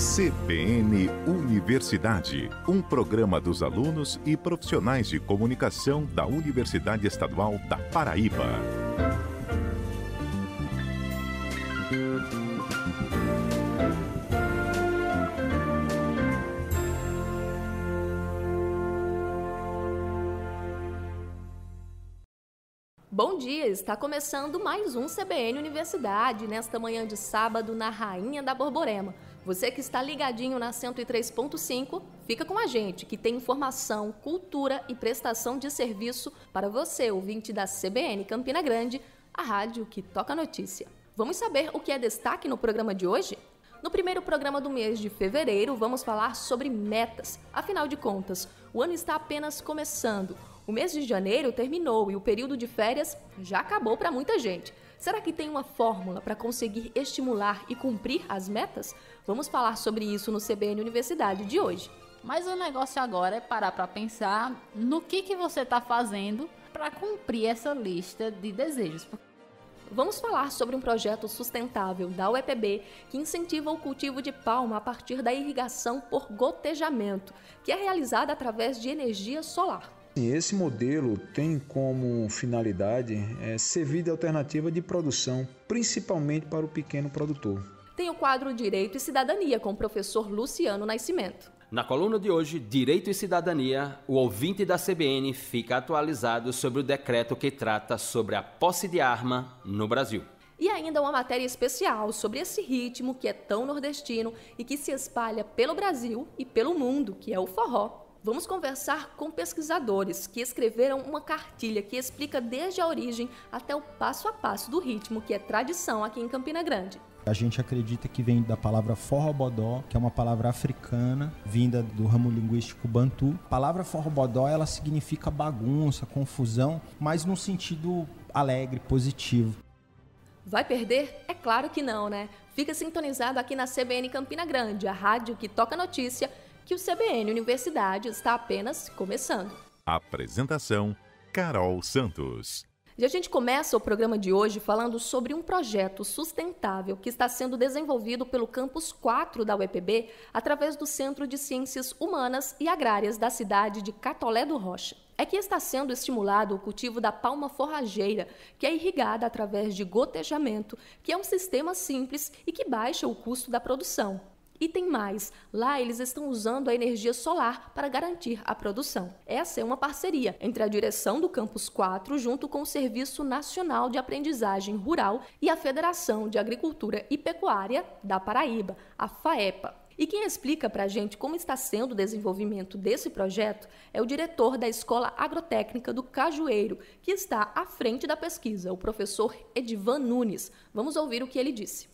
CBN Universidade, um programa dos alunos e profissionais de comunicação da Universidade Estadual da Paraíba. Bom dia, está começando mais um CBN Universidade, nesta manhã de sábado na Rainha da Borborema. Você que está ligadinho na 103.5, fica com a gente, que tem informação, cultura e prestação de serviço para você, ouvinte da CBN Campina Grande, a rádio que toca notícia. Vamos saber o que é destaque no programa de hoje? No primeiro programa do mês de fevereiro, vamos falar sobre metas. Afinal de contas, o ano está apenas começando. O mês de janeiro terminou e o período de férias já acabou para muita gente. Será que tem uma fórmula para conseguir estimular e cumprir as metas? Vamos falar sobre isso no CBN Universidade de hoje. Mas o negócio agora é parar para pensar no que você está fazendo para cumprir essa lista de desejos. Vamos falar sobre um projeto sustentável da UEPB que incentiva o cultivo de palma a partir da irrigação por gotejamento, que é realizada através de energia solar. Esse modelo tem como finalidade servir de alternativa de produção, principalmente para o pequeno produtor. Tem o quadro Direito e Cidadania com o professor Luciano Nascimento. Na coluna de hoje, Direito e Cidadania, o ouvinte da CBN fica atualizado sobre o decreto que trata sobre a posse de arma no Brasil. E ainda uma matéria especial sobre esse ritmo que é tão nordestino e que se espalha pelo Brasil e pelo mundo, que é o forró. Vamos conversar com pesquisadores que escreveram uma cartilha que explica desde a origem até o passo a passo do ritmo, que é tradição aqui em Campina Grande. A gente acredita que vem da palavra forrobodó, que é uma palavra africana, vinda do ramo linguístico bantu. A palavra forrobodó, ela significa bagunça, confusão, mas num sentido alegre, positivo. Vai perder? É claro que não, né? Fica sintonizado aqui na CBN Campina Grande, a rádio que toca notícia, que o CBN Universidade está apenas começando. Apresentação, Carol Santos. E a gente começa o programa de hoje falando sobre um projeto sustentável que está sendo desenvolvido pelo Campus 4 da UEPB através do Centro de Ciências Humanas e Agrárias da cidade de Catolé do Rocha. É que está sendo estimulado o cultivo da palma forrageira, que é irrigada através de gotejamento, que é um sistema simples e que baixa o custo da produção. E tem mais, lá eles estão usando a energia solar para garantir a produção. Essa é uma parceria entre a direção do Campus 4 junto com o Serviço Nacional de Aprendizagem Rural e a Federação de Agricultura e Pecuária da Paraíba, a FAEPA. E quem explica para a gente como está sendo o desenvolvimento desse projeto é o diretor da Escola Agrotécnica do Cajueiro, que está à frente da pesquisa, o professor Edivan Nunes. Vamos ouvir o que ele disse.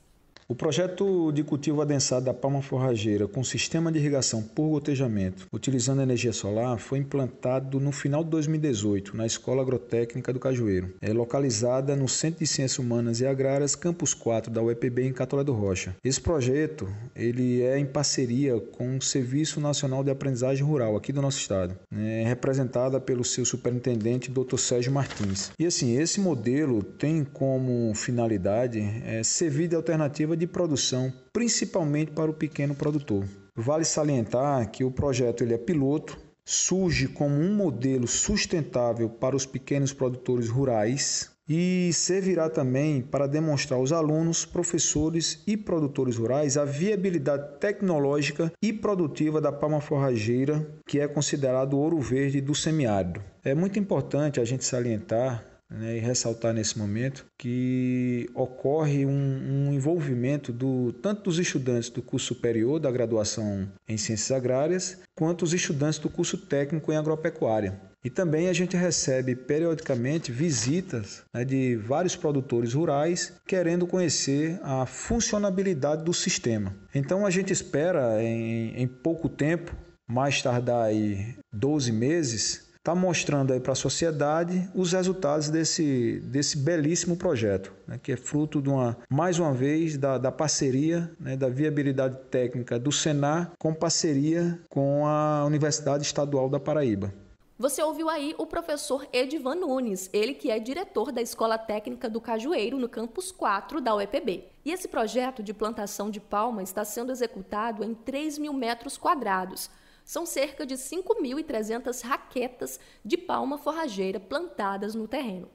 O projeto de cultivo adensado da palma forrageira com sistema de irrigação por gotejamento, utilizando energia solar, foi implantado no final de 2018 na Escola Agrotécnica do Cajueiro. É localizada no Centro de Ciências Humanas e Agrárias, Campus 4 da UEPB em Catolé do Rocha. Esse projeto ele é em parceria com o Serviço Nacional de Aprendizagem Rural aqui do nosso estado, representada pelo seu superintendente, Dr. Sérgio Martins. E assim, esse modelo tem como finalidade servir de alternativa de produção, principalmente para o pequeno produtor. Vale salientar que o projeto ele é piloto, surge como um modelo sustentável para os pequenos produtores rurais e servirá também para demonstrar aos alunos, professores e produtores rurais a viabilidade tecnológica e produtiva da palma forrageira, que é considerado o ouro verde do semiárido. É muito importante a gente salientar e ressaltar nesse momento que ocorre um envolvimento tanto dos estudantes do curso superior da graduação em Ciências Agrárias, quanto os estudantes do curso técnico em Agropecuária. E também a gente recebe periodicamente visitas de vários produtores rurais querendo conhecer a funcionabilidade do sistema. Então a gente espera em pouco tempo, mais tardar aí 12 meses, está mostrando aí para a sociedade os resultados desse belíssimo projeto, que é fruto de mais uma vez da parceria, da viabilidade técnica do Senar com parceria com a Universidade Estadual da Paraíba. Você ouviu aí o professor Edivan Nunes, ele que é diretor da Escola Técnica do Cajueiro, no campus 4 da UEPB. E esse projeto de plantação de palma está sendo executado em 3.000 metros quadrados. São cerca de 5.300 raquetas de palma forrageira plantadas no terreno.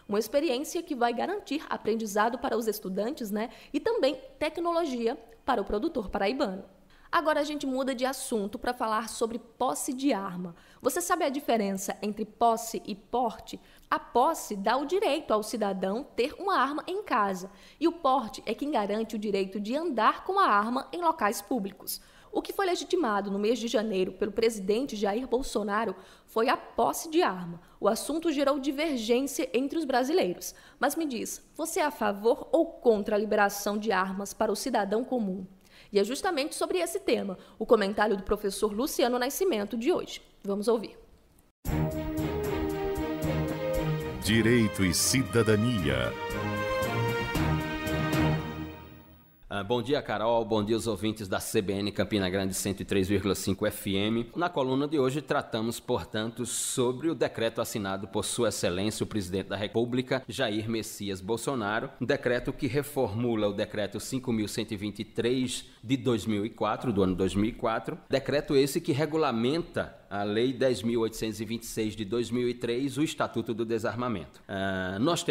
Uma experiência que vai garantir aprendizado para os estudantes, e também tecnologia para o produtor paraibano. Agora a gente muda de assunto para falar sobre posse de arma. Você sabe a diferença entre posse e porte? A posse dá o direito ao cidadão ter uma arma em casa e o porte é quem garante o direito de andar com a arma em locais públicos. O que foi legitimado no mês de janeiro pelo presidente Jair Bolsonaro foi a posse de arma. O assunto gerou divergência entre os brasileiros. Mas me diz, você é a favor ou contra a liberação de armas para o cidadão comum? E é justamente sobre esse tema o comentário do professor Luciano Nascimento de hoje. Vamos ouvir. Direito e Cidadania. Bom dia, Carol. Bom dia, os ouvintes da CBN Campina Grande 103,5 FM. Na coluna de hoje tratamos, portanto, sobre o decreto assinado por Sua Excelência, o Presidente da República, Jair Messias Bolsonaro, um decreto que reformula o decreto 5.123 de 2004, do ano 2004, decreto esse que regulamenta a Lei 10.826 de 2003, o Estatuto do Desarmamento. Nós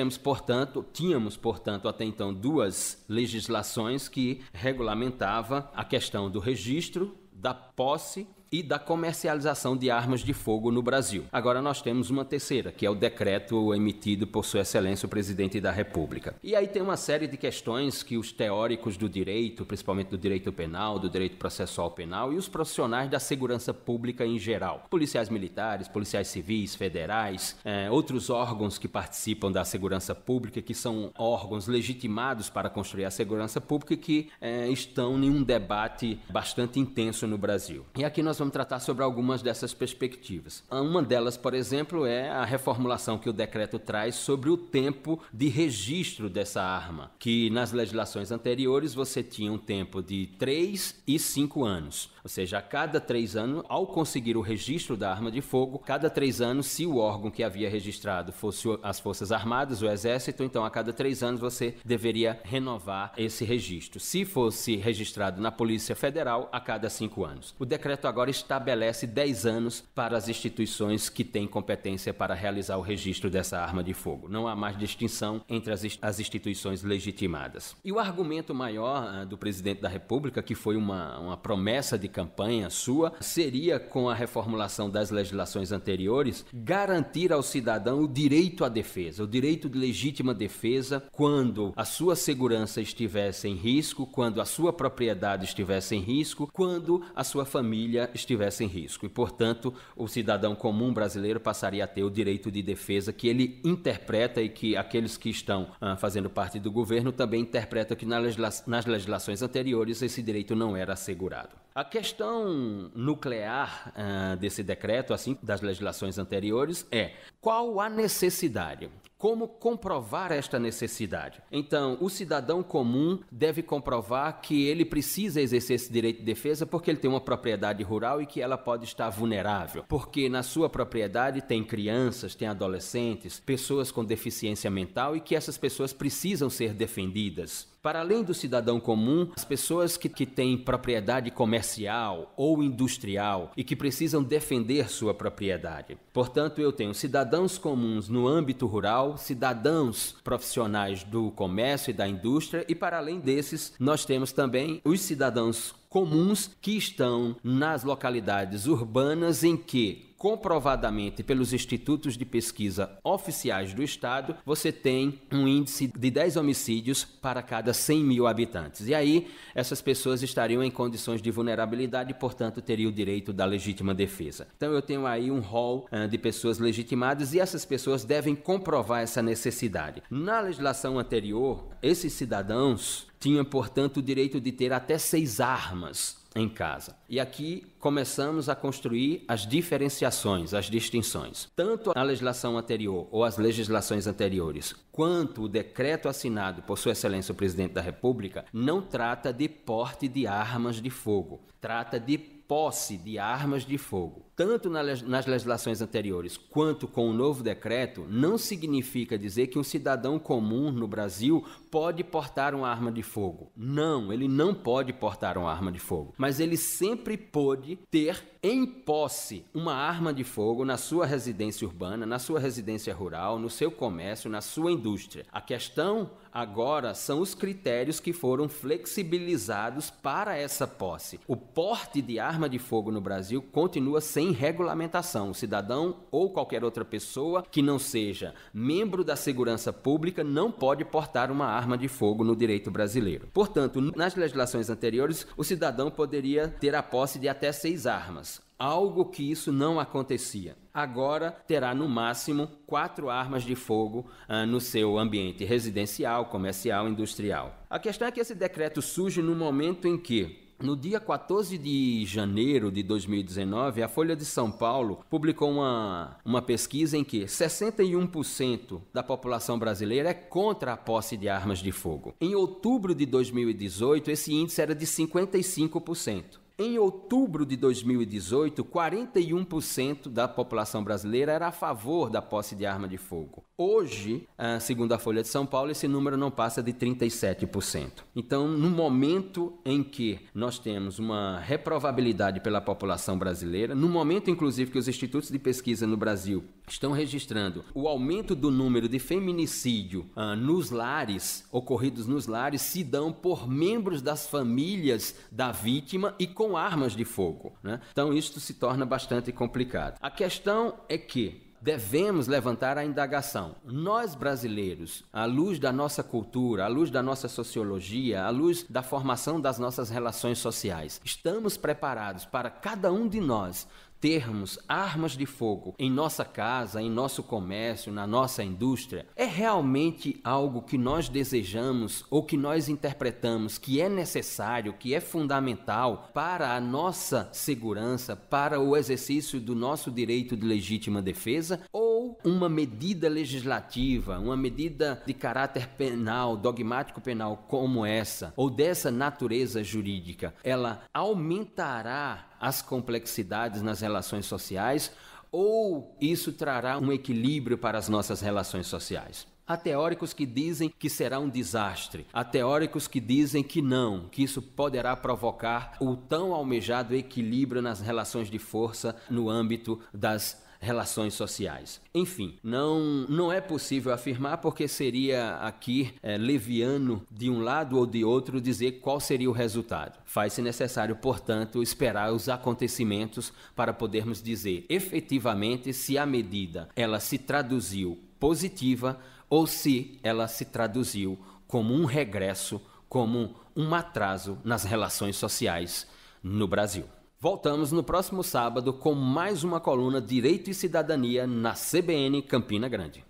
tínhamos, portanto, até então duas legislações que regulamentavam a questão do registro, da posse e da comercialização de armas de fogo no Brasil. Agora nós temos uma terceira, que é o decreto emitido por Sua Excelência, o Presidente da República. E aí tem uma série de questões que os teóricos do direito, principalmente do direito penal, do direito processual penal e os profissionais da segurança pública em geral, policiais militares, policiais civis, federais, outros órgãos que participam da segurança pública, que são órgãos legitimados para construir a segurança pública e que estão em um debate bastante intenso no Brasil. E aqui nós vamos tratar sobre algumas dessas perspectivas. Uma delas, por exemplo, é a reformulação que o decreto traz sobre o tempo de registro dessa arma, que nas legislações anteriores você tinha um tempo de 3 e 5 anos. Ou seja, a cada 3 anos, ao conseguir o registro da arma de fogo, cada 3 anos, se o órgão que havia registrado fosse as Forças Armadas, o Exército, então a cada 3 anos você deveria renovar esse registro. Se fosse registrado na Polícia Federal, a cada 5 anos. O decreto agora estabelece 10 anos para as instituições que têm competência para realizar o registro dessa arma de fogo. Não há mais distinção entre as instituições legitimadas. E o argumento maior do Presidente da República, que foi uma promessa de campanha sua, seria, com a reformulação das legislações anteriores, garantir ao cidadão o direito à defesa, o direito de legítima defesa quando a sua segurança estivesse em risco, quando a sua propriedade estivesse em risco, quando a sua família estivesse em risco. E, portanto, o cidadão comum brasileiro passaria a ter o direito de defesa que ele interpreta e que aqueles que estão fazendo parte do governo também interpretam que nas legislações anteriores esse direito não era assegurado. A questão nuclear desse decreto, assim, das legislações anteriores, é qual a necessidade? Como comprovar esta necessidade? Então, o cidadão comum deve comprovar que ele precisa exercer esse direito de defesa porque ele tem uma propriedade rural e que ela pode estar vulnerável. Porque na sua propriedade tem crianças, tem adolescentes, pessoas com deficiência mental e que essas pessoas precisam ser defendidas. Para além do cidadão comum, as pessoas que têm propriedade comercial ou industrial e que precisam defender sua propriedade. Portanto, eu tenho cidadãos comuns no âmbito rural, cidadãos profissionais do comércio e da indústria e, para além desses, nós temos também os cidadãos comuns que estão nas localidades urbanas em que, comprovadamente pelos institutos de pesquisa oficiais do Estado, você tem um índice de 10 homicídios para cada 100 mil habitantes. E aí, essas pessoas estariam em condições de vulnerabilidade e, portanto, teriam o direito da legítima defesa. Então, eu tenho aí um rol de pessoas legitimadas e essas pessoas devem comprovar essa necessidade. Na legislação anterior, esses cidadãos tinham, portanto, o direito de ter até 6 armas em casa. E aqui começamos a construir as diferenciações, as distinções. Tanto a legislação anterior ou as legislações anteriores, quanto o decreto assinado por Sua Excelência o Presidente da República, não trata de porte de armas de fogo. Trata de posse de armas de fogo, tanto nas legislações anteriores quanto com o novo decreto, não significa dizer que um cidadão comum no Brasil pode portar uma arma de fogo. Não, ele não pode portar uma arma de fogo, mas ele sempre pôde ter em posse uma arma de fogo na sua residência urbana, na sua residência rural, no seu comércio, na sua indústria. A questão agora são os critérios que foram flexibilizados para essa posse. O porte de arma de fogo no Brasil continua sem regulamentação. O cidadão ou qualquer outra pessoa que não seja membro da segurança pública não pode portar uma arma de fogo no direito brasileiro. Portanto, nas legislações anteriores, o cidadão poderia ter a posse de até 6 armas. Algo que isso não acontecia. Agora terá no máximo 4 armas de fogo no seu ambiente residencial, comercial e industrial. A questão é que esse decreto surge no momento em que, no dia 14 de janeiro de 2019, a Folha de São Paulo publicou uma pesquisa em que 61% da população brasileira é contra a posse de armas de fogo. Em outubro de 2018, esse índice era de 55%. Em outubro de 2018, 41% da população brasileira era a favor da posse de arma de fogo. Hoje, segundo a Folha de São Paulo, esse número não passa de 37%. Então, no momento em que nós temos uma reprovabilidade pela população brasileira, no momento, inclusive, que os institutos de pesquisa no Brasil estão registrando o aumento do número de feminicídio nos lares, ocorridos nos lares, se dão por membros das famílias da vítima e com armas de fogo, né? Então, isso se torna bastante complicado. A questão é que devemos levantar a indagação. Nós, brasileiros, à luz da nossa cultura, à luz da nossa sociologia, à luz da formação das nossas relações sociais, estamos preparados para cada um de nós termos armas de fogo em nossa casa, em nosso comércio, na nossa indústria? É realmente algo que nós desejamos ou que nós interpretamos que é necessário, que é fundamental para a nossa segurança, para o exercício do nosso direito de legítima defesa? Ou uma medida legislativa, uma medida de caráter penal, dogmático penal como essa, ou dessa natureza jurídica, ela aumentará as complexidades nas relações sociais, ou isso trará um equilíbrio para as nossas relações sociais? Há teóricos que dizem que será um desastre. Há teóricos que dizem que não, que isso poderá provocar o tão almejado equilíbrio nas relações de força no âmbito das relações sociais. Enfim, não é possível afirmar, porque seria aqui leviano de um lado ou de outro dizer qual seria o resultado. Faz-se necessário, portanto, esperar os acontecimentos para podermos dizer efetivamente se a medida ela se traduziu positiva ou se ela se traduziu como um regresso, como um atraso nas relações sociais no Brasil. Voltamos no próximo sábado com mais uma coluna Direito e Cidadania na CBN Campina Grande.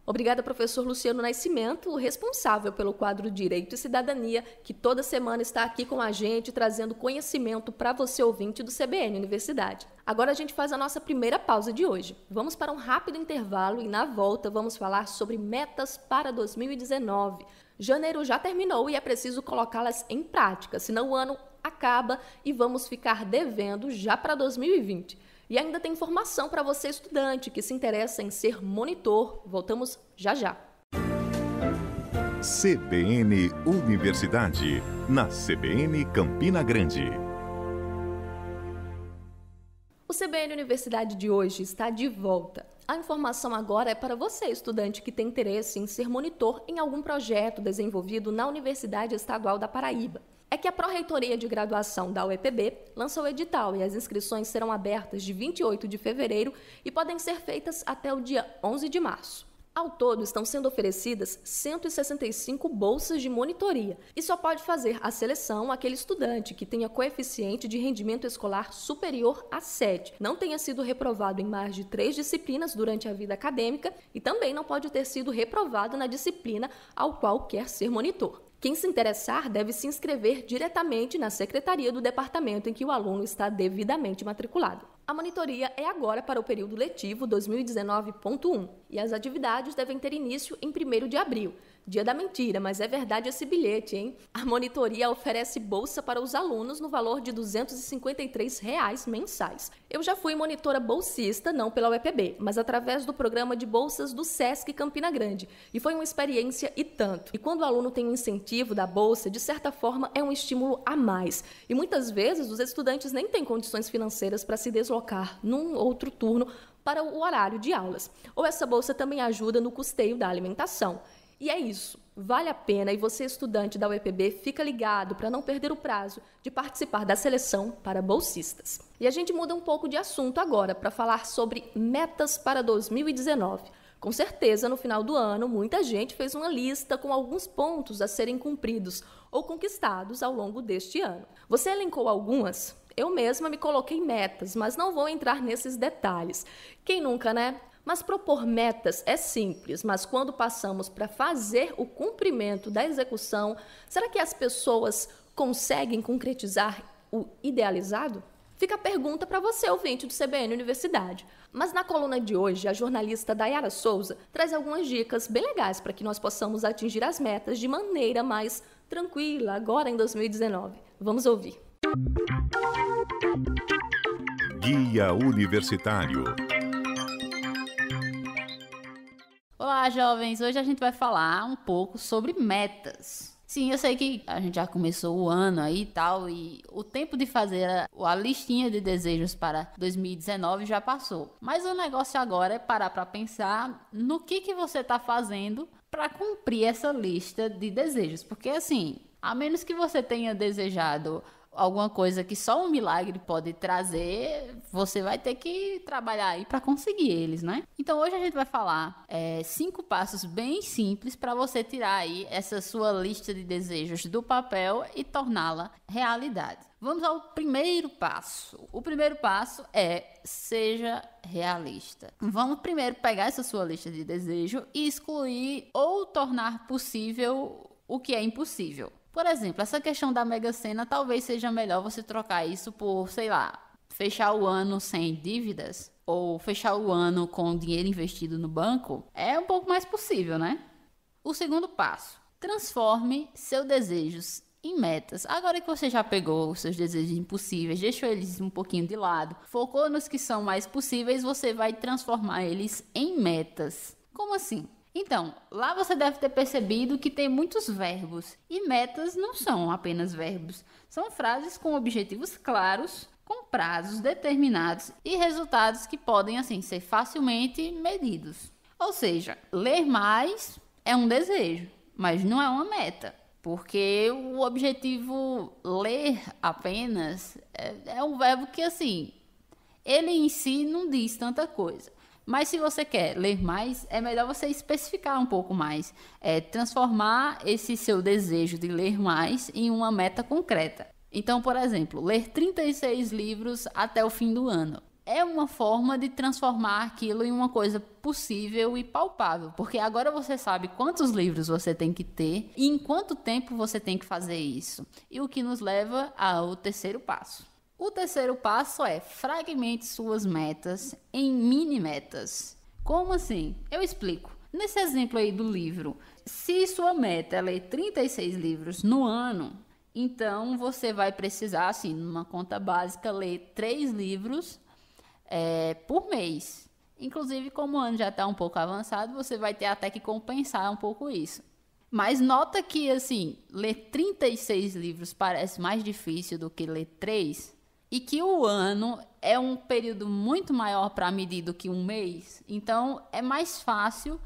Obrigada, professor Luciano Nascimento, o responsável pelo quadro Direito e Cidadania, que toda semana está aqui com a gente, trazendo conhecimento para você, ouvinte do CBN Universidade. Agora a gente faz a nossa primeira pausa de hoje. Vamos para um rápido intervalo e, na volta, vamos falar sobre metas para 2019. Janeiro já terminou e é preciso colocá-las em prática, senão o ano acaba e vamos ficar devendo já para 2020. E ainda tem informação para você, estudante, que se interessa em ser monitor. Voltamos já já. CBN Universidade, na CBN Campina Grande. O CBN Universidade de hoje está de volta. A informação agora é para você, estudante, que tem interesse em ser monitor em algum projeto desenvolvido na Universidade Estadual da Paraíba. É que a Pró-Reitoria de Graduação da UEPB lançou o edital e as inscrições serão abertas de 28 de fevereiro e podem ser feitas até o dia 11 de março. Ao todo, estão sendo oferecidas 165 bolsas de monitoria e só pode fazer a seleção aquele estudante que tenha coeficiente de rendimento escolar superior a 7, não tenha sido reprovado em mais de 3 disciplinas durante a vida acadêmica e também não pode ter sido reprovado na disciplina ao qual quer ser monitor. Quem se interessar deve se inscrever diretamente na secretaria do departamento em que o aluno está devidamente matriculado. A monitoria é agora para o período letivo 2019.1 e as atividades devem ter início em 1º de abril. Dia da mentira, mas é verdade esse bilhete, hein? A monitoria oferece bolsa para os alunos no valor de R$ 253 mensais. Eu já fui monitora bolsista, não pela UEPB, mas através do programa de bolsas do SESC Campina Grande. E foi uma experiência e tanto. E quando o aluno tem um incentivo da bolsa, de certa forma é um estímulo a mais. E muitas vezes os estudantes nem têm condições financeiras para se deslocar num outro turno para o horário de aulas. Ou essa bolsa também ajuda no custeio da alimentação. E é isso, vale a pena e você, estudante da UEPB, fica ligado para não perder o prazo de participar da seleção para bolsistas. E a gente muda um pouco de assunto agora para falar sobre metas para 2019. Com certeza, no final do ano, muita gente fez uma lista com alguns pontos a serem cumpridos ou conquistados ao longo deste ano. Você elencou algumas? Eu mesma me coloquei metas, mas não vou entrar nesses detalhes. Quem nunca, né? Mas propor metas é simples, mas quando passamos para fazer o cumprimento da execução, será que as pessoas conseguem concretizar o idealizado? Fica a pergunta para você, ouvinte do CBN Universidade. Mas na coluna de hoje, a jornalista Dayara Souza traz algumas dicas bem legais para que nós possamos atingir as metas de maneira mais tranquila, agora em 2019. Vamos ouvir. Guia Universitário. Olá, jovens! Hoje a gente vai falar um pouco sobre metas. Sim, eu sei que a gente já começou o ano aí e tal, e o tempo de fazer a listinha de desejos para 2019 já passou. Mas o negócio agora é parar para pensar no que você está fazendo para cumprir essa lista de desejos. Porque assim, a menos que você tenha desejado alguma coisa que só um milagre pode trazer, você vai ter que trabalhar aí para conseguir eles, né? Então hoje a gente vai falar 5 passos bem simples para você tirar aí essa sua lista de desejos do papel e torná-la realidade. Vamos ao primeiro passo. O primeiro passo é seja realista. Vamos primeiro pegar essa sua lista de desejo e excluir ou tornar possível o que é impossível. Por exemplo, essa questão da Mega Sena, talvez seja melhor você trocar isso por, sei lá, fechar o ano sem dívidas ou fechar o ano com dinheiro investido no banco. É um pouco mais possível, né? O segundo passo, transforme seus desejos em metas. Agora que você já pegou os seus desejos impossíveis, deixou eles um pouquinho de lado, focou nos que são mais possíveis, você vai transformar eles em metas. Como assim? Então, lá você deve ter percebido que tem muitos verbos e metas não são apenas verbos, são frases com objetivos claros, com prazos determinados e resultados que podem assim ser facilmente medidos. Ou seja, ler mais é um desejo, mas não é uma meta, porque o objetivo ler apenas é um verbo que assim, ele em si não diz tanta coisa. Mas se você quer ler mais, é melhor você especificar um pouco mais, transformar esse seu desejo de ler mais em uma meta concreta. Então, por exemplo, ler 36 livros até o fim do ano. É uma forma de transformar aquilo em uma coisa possível e palpável, porque agora você sabe quantos livros você tem que ter e em quanto tempo você tem que fazer isso. E o que nos leva ao terceiro passo. O terceiro passo é fragmente suas metas em mini-metas. Como assim? Eu explico. Nesse exemplo aí do livro, se sua meta é ler 36 livros no ano, então você vai precisar, assim, numa conta básica, ler 3 livros por mês. Inclusive, como o ano já está um pouco avançado, você vai ter até que compensar um pouco isso. Mas nota que, assim, ler 36 livros parece mais difícil do que ler 3, e que o ano é um período muito maior para medir do que um mês. Então, é mais fácil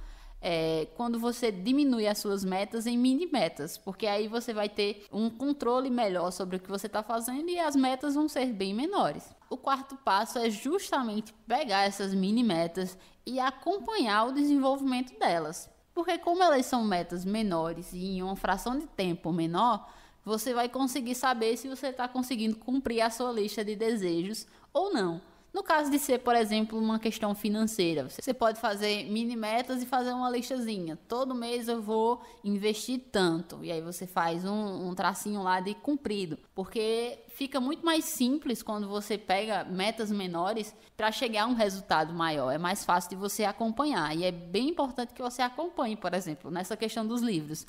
quando você diminui as suas metas em mini-metas, porque aí você vai ter um controle melhor sobre o que você está fazendo e as metas vão ser bem menores. O quarto passo é justamente pegar essas mini-metas e acompanhar o desenvolvimento delas. Porque como elas são metas menores e em uma fração de tempo menor, você vai conseguir saber se você está conseguindo cumprir a sua lista de desejos ou não. No caso de ser, por exemplo, uma questão financeira, você pode fazer mini metas e fazer uma listazinha. Todo mês eu vou investir tanto. E aí você faz um tracinho lá de cumprido. Porque fica muito mais simples quando você pega metas menores para chegar a um resultado maior. É mais fácil de você acompanhar. E é bem importante que você acompanhe, por exemplo, nessa questão dos livros.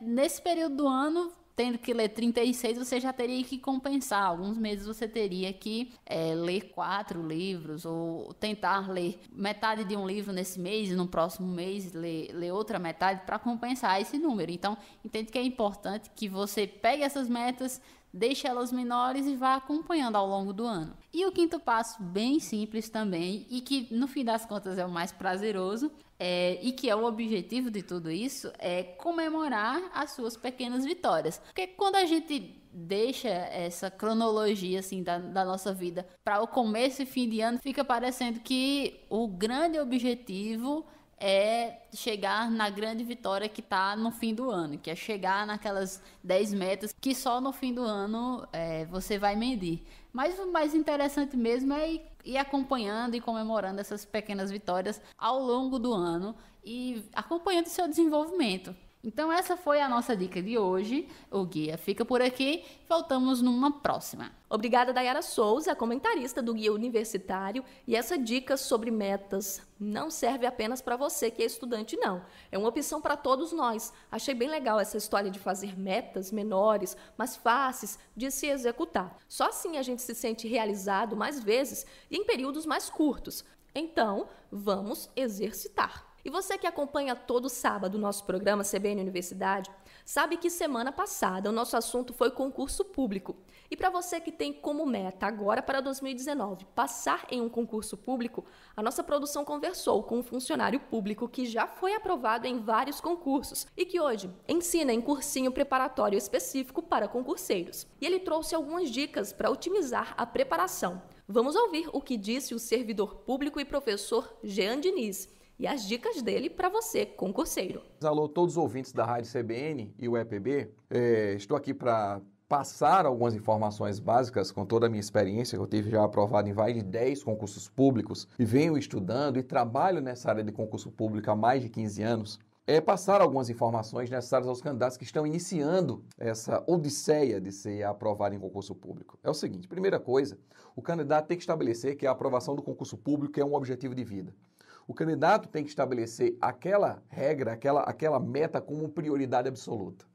Nesse período do ano, tendo que ler 36, você já teria que compensar. Alguns meses você teria que ler 4 livros, ou tentar ler metade de um livro nesse mês, e no próximo mês ler outra metade, para compensar esse número. Então, entende que é importante que você pegue essas metas, deixe elas menores e vá acompanhando ao longo do ano. E o quinto passo, bem simples também, e que no fim das contas é o mais prazeroso, e que é o objetivo de tudo isso, é comemorar as suas pequenas vitórias. Porque quando a gente deixa essa cronologia assim da nossa vida para o começo e fim de ano, fica parecendo que o grande objetivo é chegar na grande vitória que está no fim do ano, que é chegar naquelas 10 metas que só no fim do ano você vai medir. Mas o mais interessante mesmo é ir acompanhando e comemorando essas pequenas vitórias ao longo do ano e acompanhando o seu desenvolvimento. Então essa foi a nossa dica de hoje. O guia fica por aqui. Voltamos numa próxima. Obrigada, Dayara Souza, comentarista do Guia Universitário. E essa dica sobre metas não serve apenas para você que é estudante, não. É uma opção para todos nós. Achei bem legal essa história de fazer metas menores, mas fáceis de se executar. Só assim a gente se sente realizado mais vezes e em períodos mais curtos. Então, vamos exercitar. E você que acompanha todo sábado o nosso programa CBN Universidade, sabe que semana passada o nosso assunto foi concurso público. E para você que tem como meta agora para 2019 passar em um concurso público, a nossa produção conversou com um funcionário público que já foi aprovado em vários concursos e que hoje ensina em cursinho preparatório específico para concurseiros. E ele trouxe algumas dicas para otimizar a preparação. Vamos ouvir o que disse o servidor público e professor Jean Diniz e as dicas dele para você, concurseiro. Alô, todos os ouvintes da Rádio CBN e o EPB. Estou aqui para passar algumas informações básicas com toda a minha experiência, que eu tive já aprovado em mais de 10 concursos públicos e venho estudando e trabalho nessa área de concurso público há mais de 15 anos. Passar algumas informações necessárias aos candidatos que estão iniciando essa odisseia de ser aprovado em concurso público. É o seguinte, primeira coisa, o candidato tem que estabelecer que a aprovação do concurso público é um objetivo de vida. O candidato tem que estabelecer aquela regra, aquela meta como prioridade absoluta.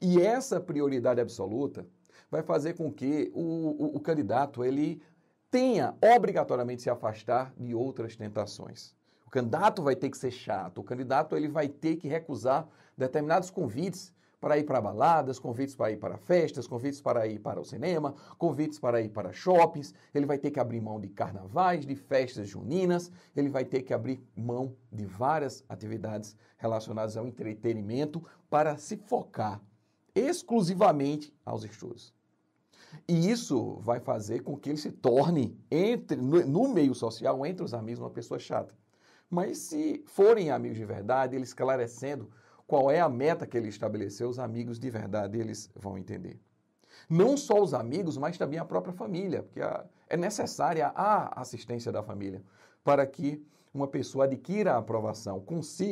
E essa prioridade absoluta vai fazer com que o candidato ele tenha obrigatoriamente se afastar de outras tentações. O candidato vai ter que ser chato, o candidato ele vai ter que recusar determinados convites para ir para baladas, convites para ir para festas, convites para ir para o cinema, convites para ir para shoppings, ele vai ter que abrir mão de carnavais, de festas juninas, ele vai ter que abrir mão de várias atividades relacionadas ao entretenimento para se focar exclusivamente aos estudos. E isso vai fazer com que ele se torne, no meio social, entre os amigos, uma pessoa chata. Mas se forem amigos de verdade, ele esclarecendo qual é a meta que ele estabeleceu, os amigos de verdade eles vão entender. Não só os amigos, mas também a própria família, porque é necessária a assistência da família para que uma pessoa adquira a aprovação,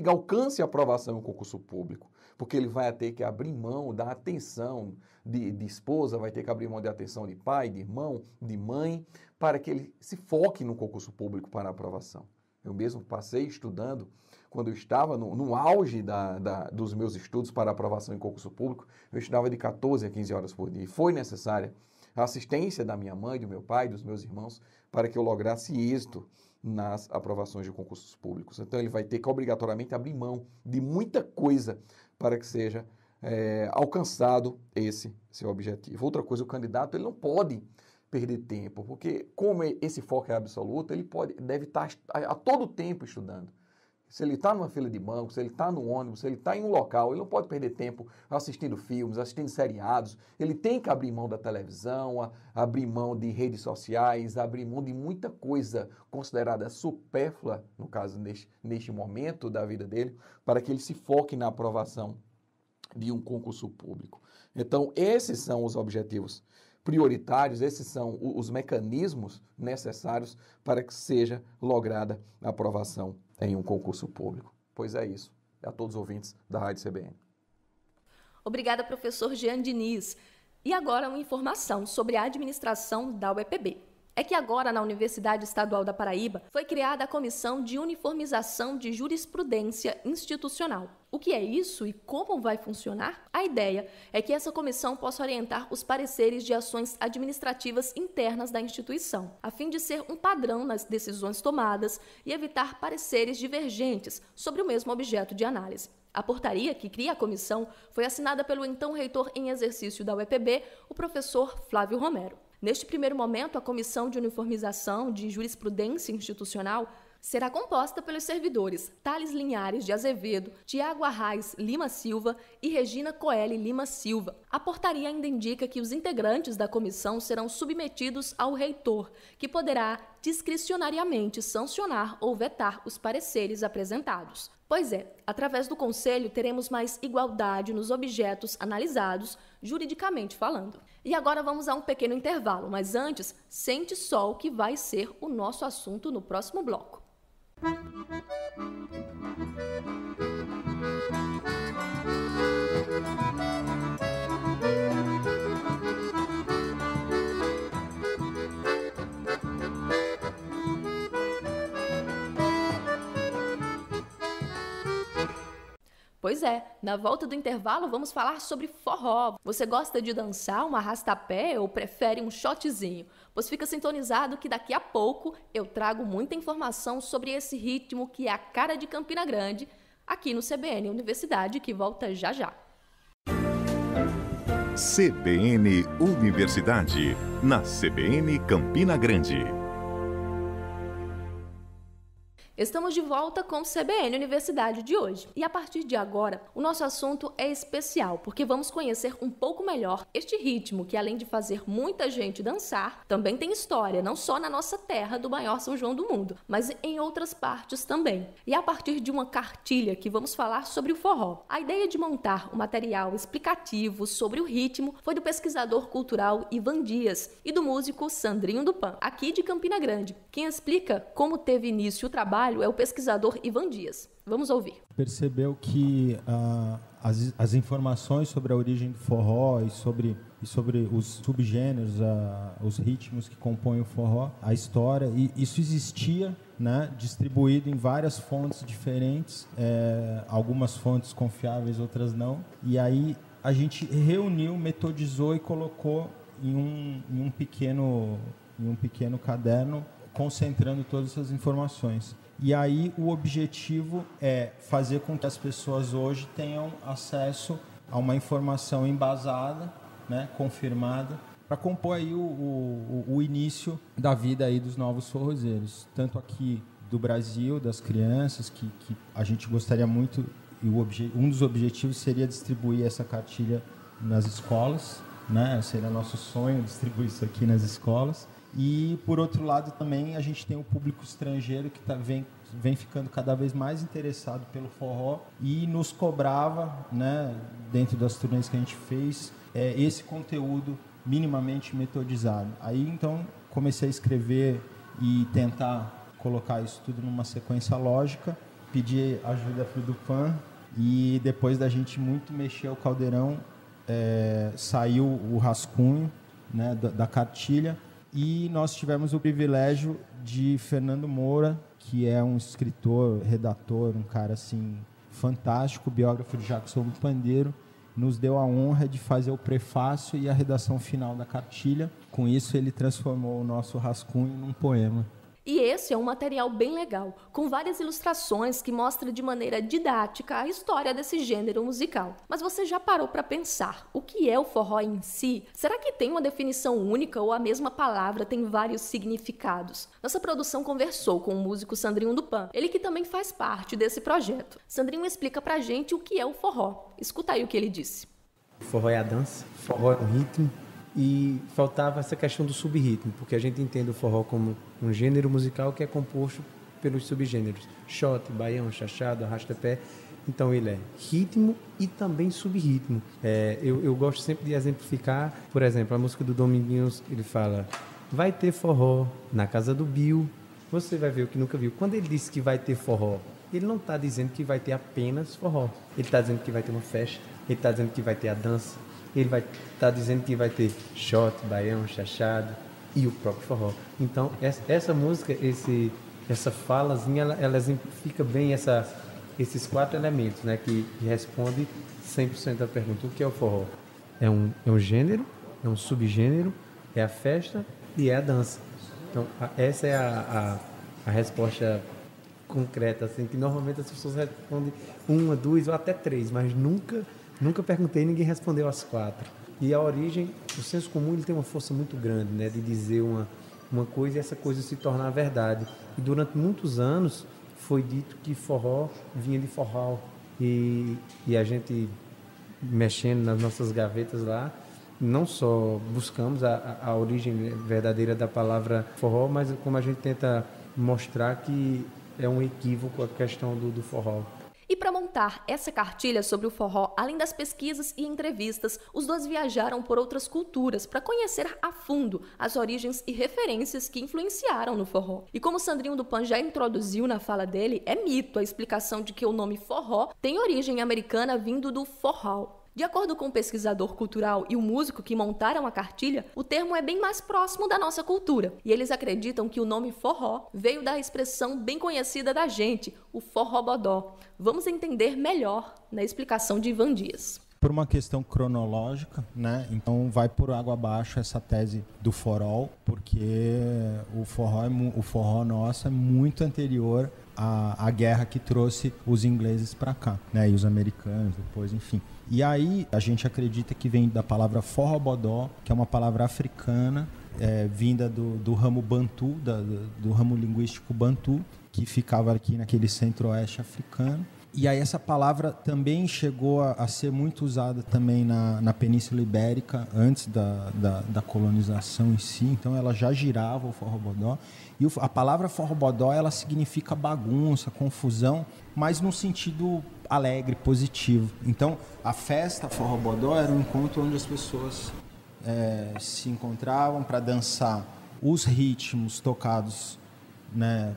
alcance a aprovação em concurso público, porque ele vai ter que abrir mão da atenção de esposa, vai ter que abrir mão da atenção de pai, de irmão, de mãe, para que ele se foque no concurso público para a aprovação. Eu mesmo passei estudando, quando eu estava no auge dos meus estudos para aprovação em concurso público, eu estudava de 14 a 15 horas por dia. E foi necessária a assistência da minha mãe, do meu pai, dos meus irmãos, para que eu lograsse êxito nas aprovações de concursos públicos. Então ele vai ter que obrigatoriamente abrir mão de muita coisa para que seja alcançado esse seu objetivo. Outra coisa, o candidato ele não pode perder tempo, porque como esse foco é absoluto, ele deve estar a todo tempo estudando. Se ele está numa fila de banco, se ele está no ônibus, se ele está em um local, ele não pode perder tempo assistindo filmes, assistindo seriados. Ele tem que abrir mão da televisão, abrir mão de redes sociais, abrir mão de muita coisa considerada supérflua, no caso, neste momento da vida dele, para que ele se foque na aprovação de um concurso público. Então, esses são os objetivos prioritários, esses são os mecanismos necessários para que seja lograda a aprovação em um concurso público. Pois é isso. A todos os ouvintes da Rádio CBN. Obrigada, professor Jean Diniz. E agora uma informação sobre a administração da UEPB. É que agora, na Universidade Estadual da Paraíba, foi criada a Comissão de Uniformização de Jurisprudência Institucional. O que é isso e como vai funcionar? A ideia é que essa comissão possa orientar os pareceres de ações administrativas internas da instituição, a fim de ser um padrão nas decisões tomadas e evitar pareceres divergentes sobre o mesmo objeto de análise. A portaria que cria a comissão foi assinada pelo então reitor em exercício da UEPB, o professor Flávio Romero. Neste primeiro momento, a Comissão de Uniformização de Jurisprudência Institucional será composta pelos servidores Thales Linhares de Azevedo, Tiago Arraes Lima Silva e Regina Coeli Lima Silva. A portaria ainda indica que os integrantes da comissão serão submetidos ao reitor, que poderá discricionariamente sancionar ou vetar os pareceres apresentados. Pois é, através do Conselho teremos mais igualdade nos objetos analisados, juridicamente falando. E agora vamos a um pequeno intervalo, mas antes, sente só o que vai ser o nosso assunto no próximo bloco. Pois é, na volta do intervalo vamos falar sobre forró. Você gosta de dançar um arrastapé ou prefere um shotzinho? Pois fica sintonizado que daqui a pouco eu trago muita informação sobre esse ritmo que é a cara de Campina Grande, aqui no CBN Universidade, que volta já já. CBN Universidade, na CBN Campina Grande. Estamos de volta com o CBN Universidade de hoje. E a partir de agora, o nosso assunto é especial, porque vamos conhecer um pouco melhor este ritmo que, além de fazer muita gente dançar, também tem história, não só na nossa terra do maior São João do mundo, mas em outras partes também. E a partir de uma cartilha que vamos falar sobre o forró. A ideia de montar um material explicativo sobre o ritmo foi do pesquisador cultural Ivan Dias e do músico Sandrinho do Pan, aqui de Campina Grande. Quem explica como teve início o trabalho é o pesquisador Ivan Dias. Vamos ouvir. Percebeu que as informações sobre a origem do forró e sobre os subgêneros, os ritmos que compõem o forró, a história, e isso existia, né, distribuído em várias fontes diferentes, algumas fontes confiáveis, outras não. E aí a gente reuniu, metodizou e colocou em um pequeno caderno, concentrando todas essas informações. E aí o objetivo é fazer com que as pessoas hoje tenham acesso a uma informação embasada, né, confirmada, para compor aí o início da vida aí dos novos forrozeiros, tanto aqui do Brasil, das crianças, que a gente gostaria muito, e um dos objetivos seria distribuir essa cartilha nas escolas, né? Seria nosso sonho distribuir isso aqui nas escolas. E, por outro lado, também a gente tem o público estrangeiro que vem ficando cada vez mais interessado pelo forró e nos cobrava, né, dentro das turnês que a gente fez, esse conteúdo minimamente metodizado. Aí, então, comecei a escrever e tentar colocar isso tudo numa sequência lógica, pedi ajuda do Pan e, depois da gente muito mexer o caldeirão, saiu o rascunho, né, da cartilha. E nós tivemos o privilégio de Fernando Moura, que é um escritor, redator, um cara assim fantástico, biógrafo de Jackson do Pandeiro, nos deu a honra de fazer o prefácio e a redação final da cartilha. Com isso, ele transformou o nosso rascunho num poema. E esse é um material bem legal, com várias ilustrações que mostram de maneira didática a história desse gênero musical. Mas você já parou para pensar o que é o forró em si? Será que tem uma definição única ou a mesma palavra tem vários significados? Nossa produção conversou com o músico Sandrinho do Pan, ele que também faz parte desse projeto. Sandrinho explica pra gente o que é o forró. Escuta aí o que ele disse. O forró é a dança, o forró é o ritmo. E faltava essa questão do subritmo, porque a gente entende o forró como um gênero musical que é composto pelos subgêneros. Shot, baião, chachado, arrasta-pé. Então ele é ritmo e também subritmo. Eu gosto sempre de exemplificar, por exemplo, a música do Dominguinhos, ele fala: vai ter forró na casa do Bill. Você vai ver o que nunca viu. Quando ele disse que vai ter forró, ele não está dizendo que vai ter apenas forró. Ele está dizendo que vai ter uma festa, ele está dizendo que vai ter a dança, ele vai estar dizendo que vai ter shot, baião, chachado e o próprio forró. Então, essa música, essa falazinha, ela exemplifica bem esses 4 elementos, né, que responde 100% da pergunta: o que é o forró? É um gênero, é um subgênero, é a festa e é a dança. Então, essa é a resposta concreta, assim, que normalmente as pessoas respondem 1, 2 ou até 3, mas nunca perguntei e ninguém respondeu as 4. E a origem, o senso comum, ele tem uma força muito grande, né, de dizer uma coisa e essa coisa se tornar verdade. E durante muitos anos foi dito que forró vinha de forró. E a gente, mexendo nas nossas gavetas lá, não só buscamos a origem verdadeira da palavra forró, mas como a gente tenta mostrar que é um equívoco a questão do forró. E para montar essa cartilha sobre o forró, além das pesquisas e entrevistas, os dois viajaram por outras culturas para conhecer a fundo as origens e referências que influenciaram no forró. E como o Sandrinho do Pan já introduziu na fala dele, é mito a explicação de que o nome forró tem origem americana vindo do forró. De acordo com o pesquisador cultural e o músico que montaram a cartilha, o termo é bem mais próximo da nossa cultura. E eles acreditam que o nome forró veio da expressão bem conhecida da gente, o forrobodó. Vamos entender melhor na explicação de Ivan Dias. Por uma questão cronológica, né? Então vai por água abaixo essa tese do forró, porque o forró nosso é muito anterior à guerra que trouxe os ingleses para cá, né? E os americanos depois, enfim. E aí a gente acredita que vem da palavra forrobodó, que é uma palavra africana, vinda do ramo bantu, do ramo linguístico bantu, que ficava aqui naquele centro-oeste africano. E aí essa palavra também chegou a ser muito usada também na Península Ibérica, antes da colonização em si. Então ela já girava o forrobodó. E a palavra forrobodó, ela significa bagunça, confusão, mas no sentido alegre, positivo. Então a festa forrobodó era um encontro onde as pessoas se encontravam para dançar os ritmos tocados, né,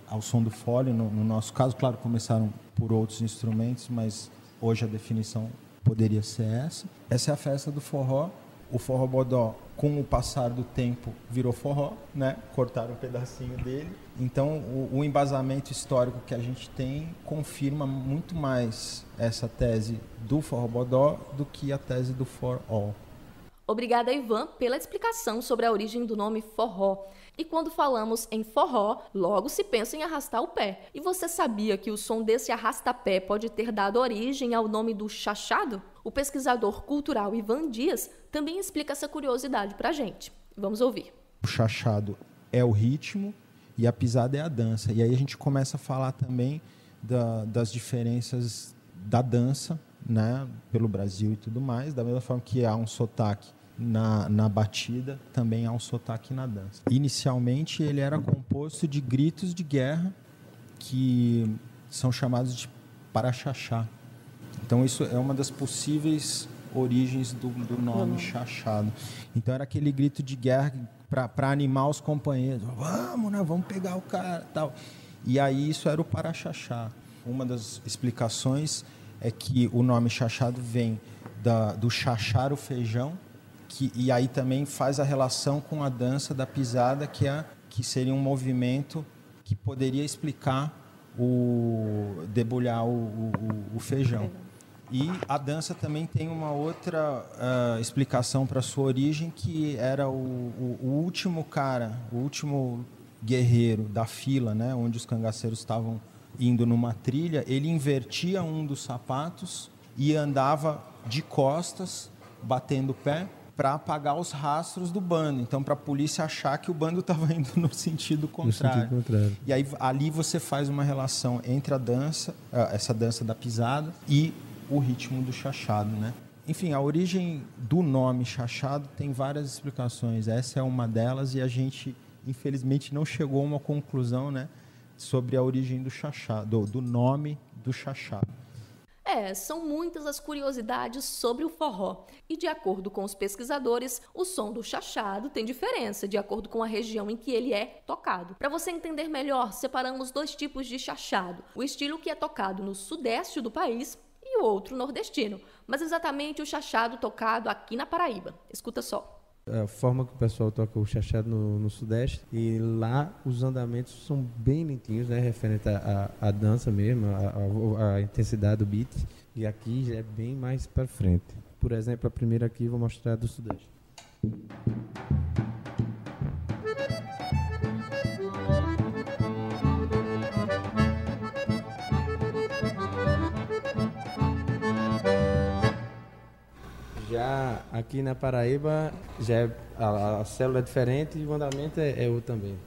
ao som do fole, no nosso caso. Claro, começaram por outros instrumentos, mas hoje a definição poderia ser essa. Essa é a festa do forró. O forrobodó, com o passar do tempo, virou forró, né? Cortaram um pedacinho dele. Então, o embasamento histórico que a gente tem confirma muito mais essa tese do forrobodó do que a tese do forró. Obrigada, Ivan, pela explicação sobre a origem do nome forró. E quando falamos em forró, logo se pensa em arrastar o pé. E você sabia que o som desse arrasta-pé pode ter dado origem ao nome do chachado? O pesquisador cultural Ivan Dias também explica essa curiosidade pra gente. Vamos ouvir. O chachado é o ritmo e a pisada é a dança. E aí a gente começa a falar também das diferenças da dança, né, pelo Brasil e tudo mais, da mesma forma que há um sotaque na batida, também há um sotaque na dança. Inicialmente ele era composto de gritos de guerra que são chamados de paraxaxá. Então isso é uma das possíveis origens do nome chachado. Então era aquele grito de guerra para animar os companheiros. Vamos, né? Vamos pegar o cara, tal. E aí isso era o paraxaxá. Uma das explicações é que o nome chachado vem do chachar o feijão, e aí também faz a relação com a dança da pisada, que seria um movimento que poderia explicar debulhar o feijão. E a dança também tem uma outra explicação para sua origem, que era o último cara, o último guerreiro da fila, né, onde os cangaceiros estavam indo numa trilha. Ele invertia um dos sapatos e andava de costas, batendo o pé, para apagar os rastros do bando. Então, para a polícia achar que o bando estava indo no sentido contrário. E aí, ali você faz uma relação entre a dança, essa dança da pisada, e o ritmo do chachado, né? Enfim, a origem do nome chachado tem várias explicações. Essa é uma delas, e a gente, infelizmente, não chegou a uma conclusão, né, sobre a origem do chachado, do nome do chachado. São muitas as curiosidades sobre o forró. E de acordo com os pesquisadores, o som do chachado tem diferença de acordo com a região em que ele é tocado. Para você entender melhor, separamos 2 tipos de chachado. O estilo que é tocado no sudeste do país e o outro nordestino. Mas exatamente o chachado tocado aqui na Paraíba. Escuta só. A forma que o pessoal toca o chachado no Sudeste, e lá os andamentos são bem lentinhos, né, referente à dança mesmo, a intensidade do beat, e aqui já é bem mais para frente. Por exemplo, a primeira aqui vou mostrar do Sudeste. Já aqui na Paraíba, já é, a célula é diferente e o andamento é outro também.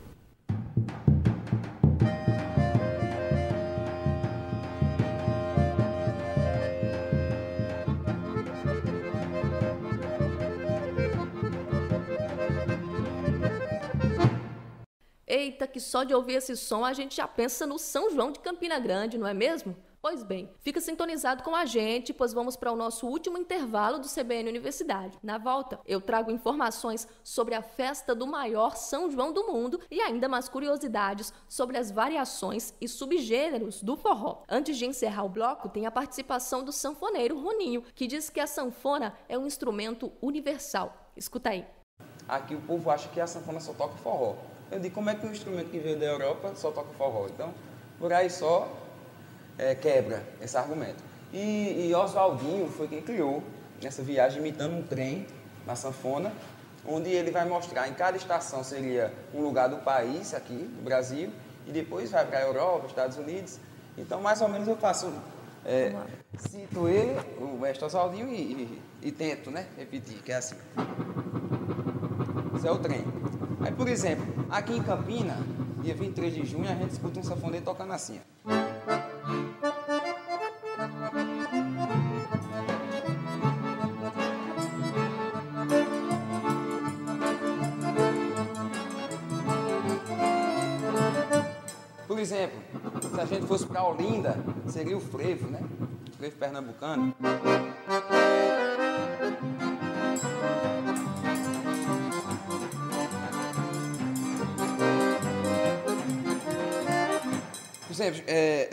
Eita, que só de ouvir esse som a gente já pensa no São João de Campina Grande, não é mesmo? Pois bem, fica sintonizado com a gente, pois vamos para o nosso último intervalo do CBN Universidade. Na volta, eu trago informações sobre a festa do maior São João do mundo e ainda mais curiosidades sobre as variações e subgêneros do forró. Antes de encerrar o bloco, tem a participação do sanfoneiro Roninho, que diz que a sanfona é um instrumento universal. Escuta aí. Aqui o povo acha que a sanfona só toca forró. Eu digo, como é que um instrumento que veio da Europa só toca forró? Então, por aí só quebra esse argumento. E Oswaldinho foi quem criou essa viagem imitando um trem na sanfona, onde ele vai mostrar em cada estação seria um lugar do país, aqui do Brasil, e depois vai para a Europa, Estados Unidos. Então, mais ou menos eu faço, cito ele, o mestre Oswaldinho, e tento, né, repetir, que é assim. Esse é o trem. Aí, por exemplo, aqui em Campina, dia 23 de junho, a gente escuta um sanfoneiro tocando assim. Por exemplo, se a gente fosse para Olinda, seria o frevo, né? O frevo pernambucano. Por exemplo,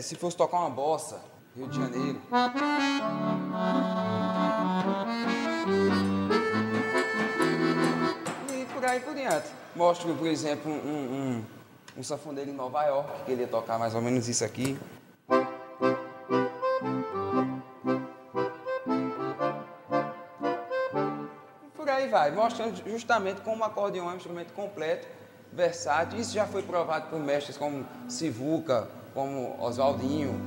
se fosse tocar uma bossa, Rio de Janeiro. E por aí por diante. Mostro, por exemplo, um sanfoneiro em Nova York, que ele ia tocar mais ou menos isso aqui. Por aí vai, mostrando justamente como o acordeão é um instrumento completo, versátil. Isso já foi provado por mestres como Sivuca, como Oswaldinho,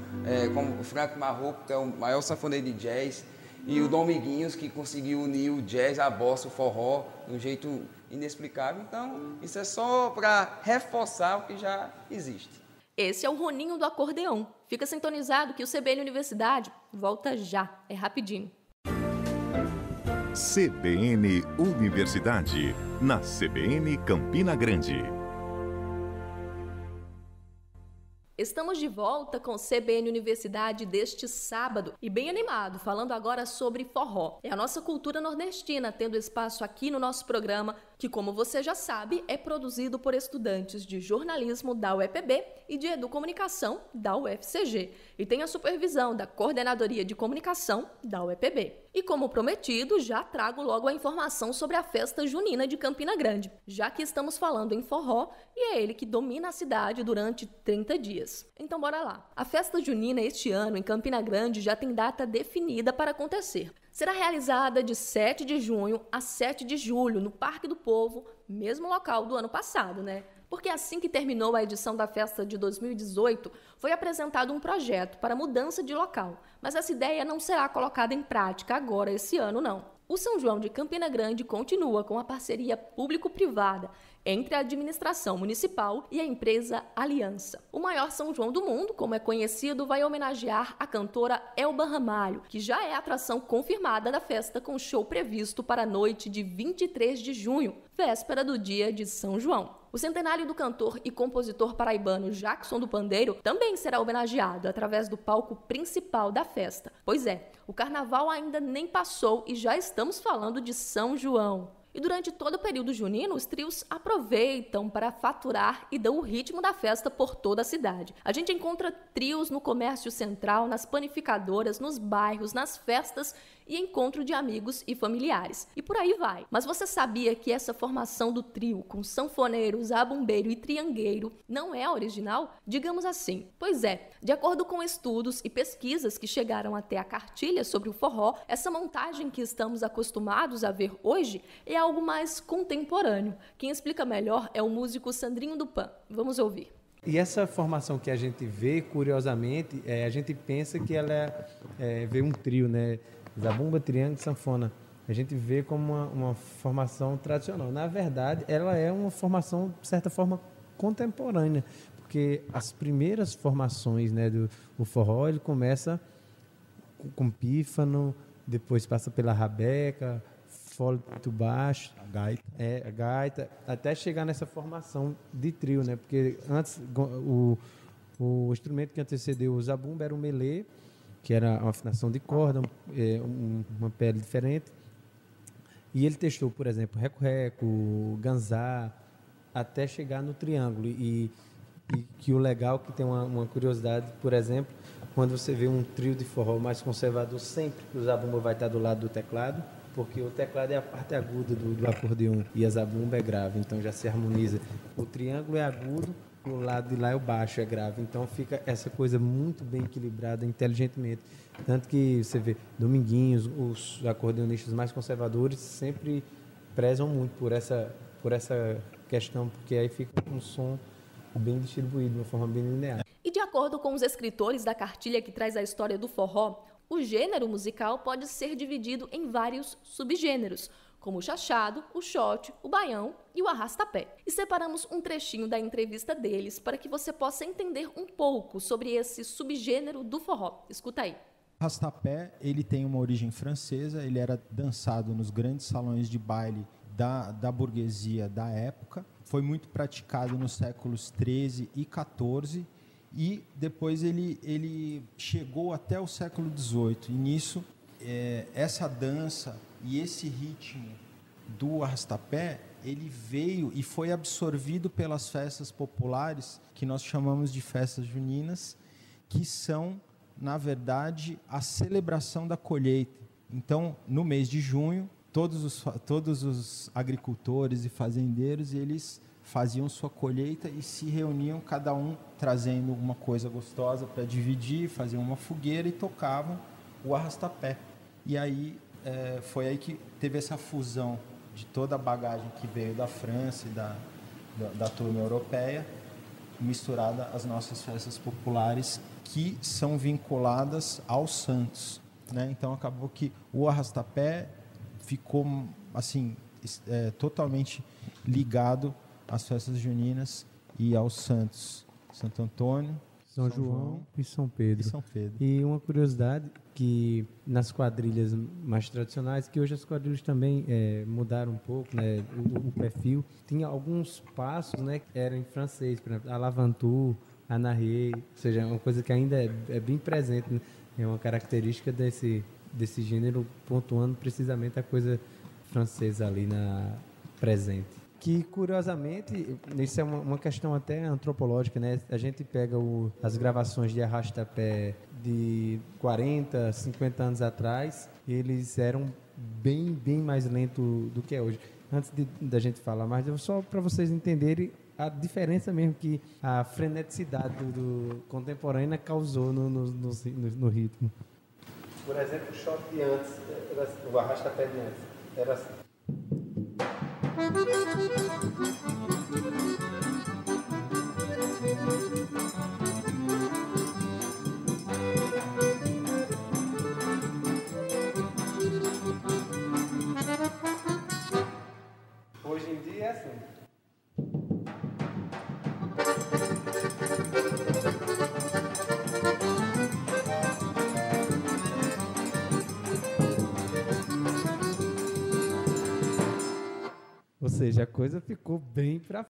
como o Franco Marrocco, que é o maior sanfoneiro de jazz, e o Dominguinhos, que conseguiu unir o jazz, a bossa, o forró, de um jeito inexplicável. Então, isso é só para reforçar o que já existe. Esse é o Roninho do acordeão. Fica sintonizado que o CBN Universidade volta já. É rapidinho. CBN Universidade, na CBN Campina Grande. Estamos de volta com o CBN Universidade deste sábado e bem animado, falando agora sobre forró. É a nossa cultura nordestina tendo espaço aqui no nosso programa, que, como você já sabe, é produzido por estudantes de jornalismo da UEPB e de educomunicação da UFCG, e tem a supervisão da Coordenadoria de Comunicação da UEPB. E como prometido, já trago logo a informação sobre a festa junina de Campina Grande, já que estamos falando em forró e é ele que domina a cidade durante 30 dias. Então bora lá. A festa junina este ano em Campina Grande já tem data definida para acontecer. Será realizada de 7 de junho a 7 de julho no Parque do Povo, mesmo local do ano passado, né? Porque assim que terminou a edição da festa de 2018, foi apresentado um projeto para mudança de local, mas essa ideia não será colocada em prática agora esse ano, não. O São João de Campina Grande continua com a parceria público-privada entre a administração municipal e a empresa Aliança. O maior São João do mundo, como é conhecido, vai homenagear a cantora Elba Ramalho, que já é a atração confirmada da festa, com show previsto para a noite de 23 de junho, véspera do dia de São João. O centenário do cantor e compositor paraibano Jackson do Pandeiro também será homenageado através do palco principal da festa. Pois é, o carnaval ainda nem passou e já estamos falando de São João. E durante todo o período junino, os trios aproveitam para faturar e dão o ritmo da festa por toda a cidade. A gente encontra trios no comércio central, nas panificadoras, nos bairros, nas festas e encontro de amigos e familiares. E por aí vai. Mas você sabia que essa formação do trio, com sanfoneiro, zabumbeiro e triangueiro, não é a original? Digamos assim. Pois é, de acordo com estudos e pesquisas que chegaram até a cartilha sobre o forró, essa montagem que estamos acostumados a ver hoje é algo mais contemporâneo. Quem explica melhor é o músico Sandrinho do Pan. Vamos ouvir. E essa formação que a gente vê, curiosamente, a gente pensa que ela vê um trio, né? Zabumba, triângulo e sanfona. A gente vê como uma formação tradicional. Na verdade, ela é uma formação, de certa forma, contemporânea, porque as primeiras formações, né, do forró, ele começa com pífano, depois passa pela rabeca, fole muito baixo, a gaita, até chegar nessa formação de trio, né? Porque antes o instrumento que antecedeu o zabumba era o melê, que era uma afinação de corda, uma pele diferente. E ele testou, por exemplo, reco-reco, ganzá, até chegar no triângulo. E que o legal é que tem uma curiosidade, por exemplo, quando você vê um trio de forró mais conservador, sempre o zabumba vai estar do lado do teclado, porque o teclado é a parte aguda do acordeon e a zabumba é grave, então já se harmoniza. O triângulo é agudo, o lado de lá é o baixo, é grave. Então fica essa coisa muito bem equilibrada inteligentemente. Tanto que você vê Dominguinhos, os acordeonistas mais conservadores sempre prezam muito por essa questão, porque aí fica um som bem distribuído, de uma forma bem linear. E de acordo com os escritores da cartilha que traz a história do forró, o gênero musical pode ser dividido em vários subgêneros, como o chachado, o xote, o baião e o arrastapé. E separamos um trechinho da entrevista deles para que você possa entender um pouco sobre esse subgênero do forró. Escuta aí. O arrastapé, ele tem uma origem francesa, ele era dançado nos grandes salões de baile da burguesia da época, foi muito praticado nos séculos 13 e 14, e depois ele chegou até o século XVIII. E nisso, essa dança e esse ritmo do arrastapé, ele veio e foi absorvido pelas festas populares, que nós chamamos de festas juninas, que são, na verdade, a celebração da colheita. Então, no mês de junho, todos os agricultores e fazendeiros, eles faziam sua colheita e se reuniam, cada um trazendo uma coisa gostosa para dividir, faziam uma fogueira e tocavam o arrastapé. E aí foi aí que teve essa fusão de toda a bagagem que veio da França e da turma europeia, misturada às nossas festas populares, que são vinculadas aos santos, né? Então acabou que o arrastapé ficou assim totalmente ligado às festas juninas e aos santos, Santo Antônio, São João e São Pedro. E uma curiosidade, que nas quadrilhas mais tradicionais, que hoje as quadrilhas também mudaram um pouco, né, o perfil, tinha alguns passos, né, que eram em francês, por exemplo, a Lavanture, a Narré, ou seja, uma coisa que ainda é bem presente, né? É uma característica desse gênero, pontuando precisamente a coisa francesa ali presente. Que, curiosamente, isso é uma questão até antropológica, né? A gente pega as gravações de arrastapé de 40, 50 anos atrás, eles eram bem mais lentos do que é hoje. Antes da gente falar mais, só para vocês entenderem a diferença mesmo que a freneticidade do contemporânea causou no ritmo. Por exemplo, o shot de antes, o arrastapé de antes, era assim. Hoje em dia é assim. Ou seja, a coisa ficou bem pra